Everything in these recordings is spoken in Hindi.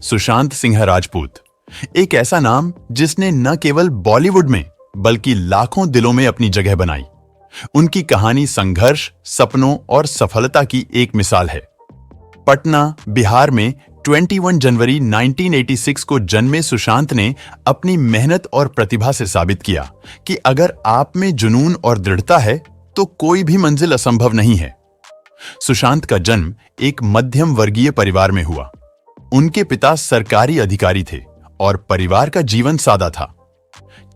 सुशांत सिंह राजपूत एक ऐसा नाम जिसने न केवल बॉलीवुड में बल्कि लाखों दिलों में अपनी जगह बनाई। उनकी कहानी संघर्ष, सपनों और सफलता की एक मिसाल है। पटना, बिहार में 21 जनवरी 1986 को जन्मे सुशांत ने अपनी मेहनत और प्रतिभा से साबित किया कि अगर आप में जुनून और दृढ़ता है तो कोई भी मंजिल असंभव नहीं है। सुशांत का जन्म एक मध्यम वर्गीय परिवार में हुआ। उनके पिता सरकारी अधिकारी थे और परिवार का जीवन सादा था।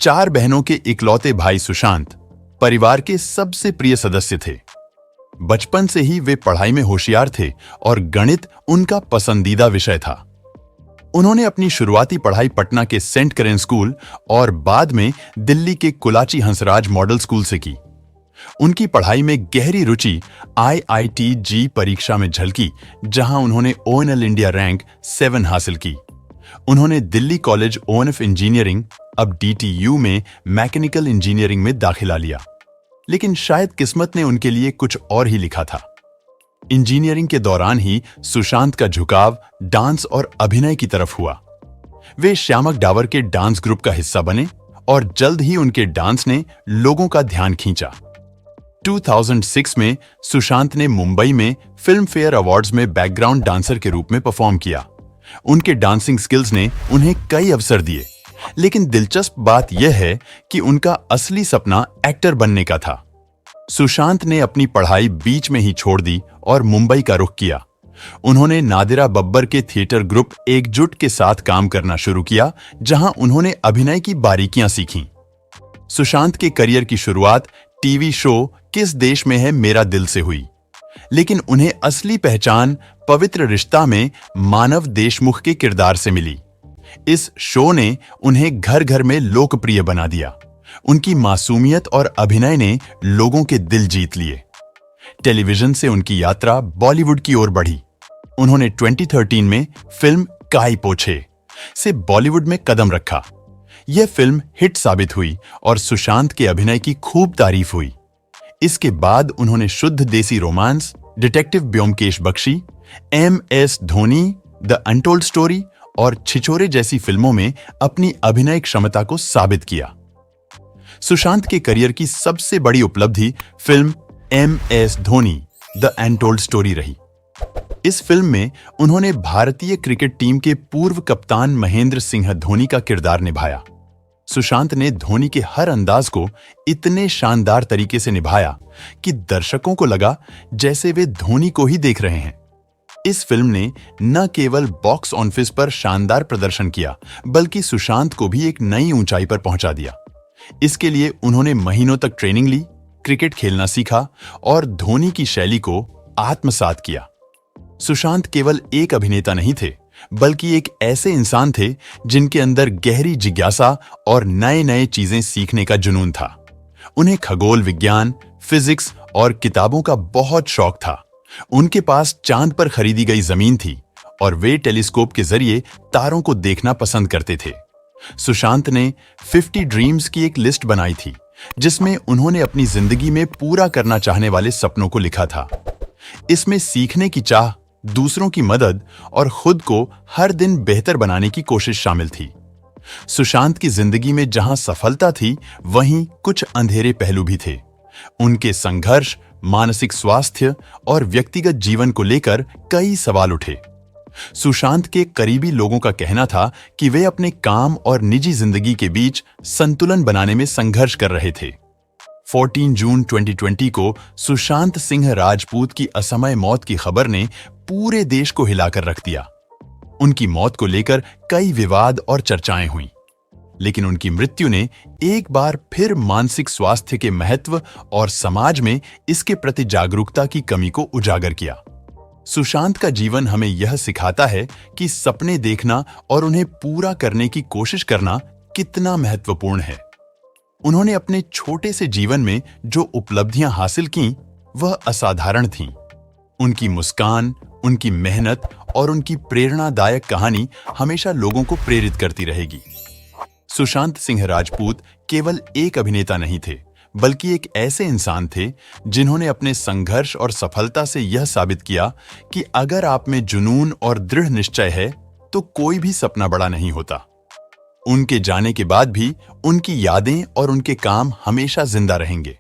4 बहनों के इकलौते भाई सुशांत परिवार के सबसे प्रिय सदस्य थे। बचपन से ही वे पढ़ाई में होशियार थे और गणित उनका पसंदीदा विषय था। उन्होंने अपनी शुरुआती पढ़ाई पटना के सेंट करेन स्कूल और बाद में दिल्ली के कुलाची हंसराज मॉडल स्कूल से की। उनकी पढ़ाई में गहरी रुचि IIT-JEE परीक्षा में झलकी, जहां उन्होंने ONL इंडिया रैंक 7 हासिल की। उन्होंने दिल्ली कॉलेज ONF इंजीनियरिंग, अब DTU में मैकेनिकल इंजीनियरिंग में दाखिला लिया, लेकिन शायद किस्मत ने उनके लिए कुछ और ही लिखा था। इंजीनियरिंग के दौरान ही सुशांत का झुकाव डांस और अभिनय की तरफ हुआ। वे श्यामक डावर के डांस ग्रुप का हिस्सा बने और जल्द ही उनके डांस ने लोगों का ध्यान खींचा। 2006 में सुशांत ने मुंबई में फिल्म फेयर अवार्ड्स में बैकग्राउंड डांसर के रूप में परफॉर्म किया। उनके डांसिंग स्किल्स ने उन्हें कई अवसर दिए, लेकिन दिलचस्प बात यह है कि उनका असली सपना एक्टर बनने का था। सुशांत ने अपनी पढ़ाई बीच में ही छोड़ दी और मुंबई का रुख किया। उन्होंने नादिरा बब्बर के थिएटर ग्रुप एकजुट के साथ काम करना शुरू किया, जहां उन्होंने अभिनय की बारीकियां सीखीं। सुशांत के करियर की शुरुआत टीवी शो किस देश में है मेरा दिल से हुई, लेकिन उन्हें असली पहचान पवित्र रिश्ता में मानव देशमुख के किरदार से मिली। इस शो ने उन्हें घर घर में लोकप्रिय बना दिया। उनकी मासूमियत और अभिनय ने लोगों के दिल जीत लिए। टेलीविजन से उनकी यात्रा बॉलीवुड की ओर बढ़ी। उन्होंने 2013 में फिल्म काई पो छे से बॉलीवुड में कदम रखा। यह फिल्म हिट साबित हुई और सुशांत के अभिनय की खूब तारीफ हुई। इसके बाद उन्होंने Shuddh Desi romance, detective Byomkesh Bakshi, MS Dhoni, the untold story और छिछोरे जैसी फिल्मों में अपनी अभिनय क्षमता को साबित किया। सुशांत के करियर की सबसे बड़ी उपलब्धि film MS Dhoni, the untold story रही। इस फिल्म में उन्होंने भारतीय क्रिकेट टीम के पूर्व कप्तान महेंद्र सिंह धोनी का किरदार निभाया। सुशांत ने धोनी के हर अंदाज को इतने शानदार तरीके से निभाया कि दर्शकों को लगा जैसे वे धोनी को ही देख रहे हैं। इस फिल्म ने न केवल बॉक्स ऑफिस पर शानदार प्रदर्शन किया, बल्कि सुशांत को भी एक नई ऊंचाई पर पहुंचा दिया। इसके लिए उन्होंने महीनों तक ट्रेनिंग ली, क्रिकेट खेलना सीखा और धोनी की शैली को आत्मसात किया। सुशांत केवल एक अभिनेता नहीं थे, बल्कि एक ऐसे इंसान थे जिनके अंदर गहरी जिज्ञासा और नए-नए चीजें सीखने का जुनून था। उन्हें खगोल विज्ञान, फिजिक्स और किताबों का बहुत शौक था। उनके पास चांद पर खरीदी गई जमीन थी और वे टेलीस्कोप के जरिए तारों को देखना पसंद करते थे। सुशांत ने 50 ड्रीम्स की एक लिस्ट बनाई थी, जिसमें उन्होंने अपनी जिंदगी में पूरा करना चाहने वाले सपनों को लिखा था। इसमें सीखने की चाह, दूसरों की मदद और खुद को हर दिन बेहतर बनाने की कोशिश शामिल थी। सुशांत की जिंदगी में जहां सफलता थी, वहीं कुछ अंधेरे पहलू भी थे। उनके संघर्ष, मानसिक स्वास्थ्य और व्यक्तिगत जीवन को लेकर कई सवाल उठे। सुशांत के करीबी लोगों का कहना था कि वे अपने काम और निजी जिंदगी के बीच संतुलन बनाने में संघर्ष कर रहे थे। 14 जून 2020 को सुशांत सिंह राजपूत की असमय मौत की खबर ने पूरे देश को हिलाकर रख दिया। उनकी मौत को लेकर कई विवाद और चर्चाएं हुईं, लेकिन उनकी मृत्यु ने एक बार फिर मानसिक स्वास्थ्य के महत्व और समाज में इसके प्रति जागरूकता की कमी को उजागर किया। सुशांत का जीवन हमें यह सिखाता है कि सपने देखना और उन्हें पूरा करने की कोशिश करना कितना महत्वपूर्ण है। उन्होंने अपने छोटे से जीवन में जो उपलब्धियां हासिल कीं, वह असाधारण थीं। उनकी मुस्कान, उनकी मेहनत और उनकी प्रेरणादायक कहानी हमेशा लोगों को प्रेरित करती रहेगी। सुशांत सिंह राजपूत केवल एक अभिनेता नहीं थे, बल्कि एक ऐसे इंसान थे जिन्होंने अपने संघर्ष और सफलता से यह साबित किया कि अगर आप में जुनून और दृढ़ निश्चय है, तो कोई भी सपना बड़ा नहीं होता। उनके जाने के बाद भी उनकी यादें और उनके काम हमेशा जिंदा रहेंगे।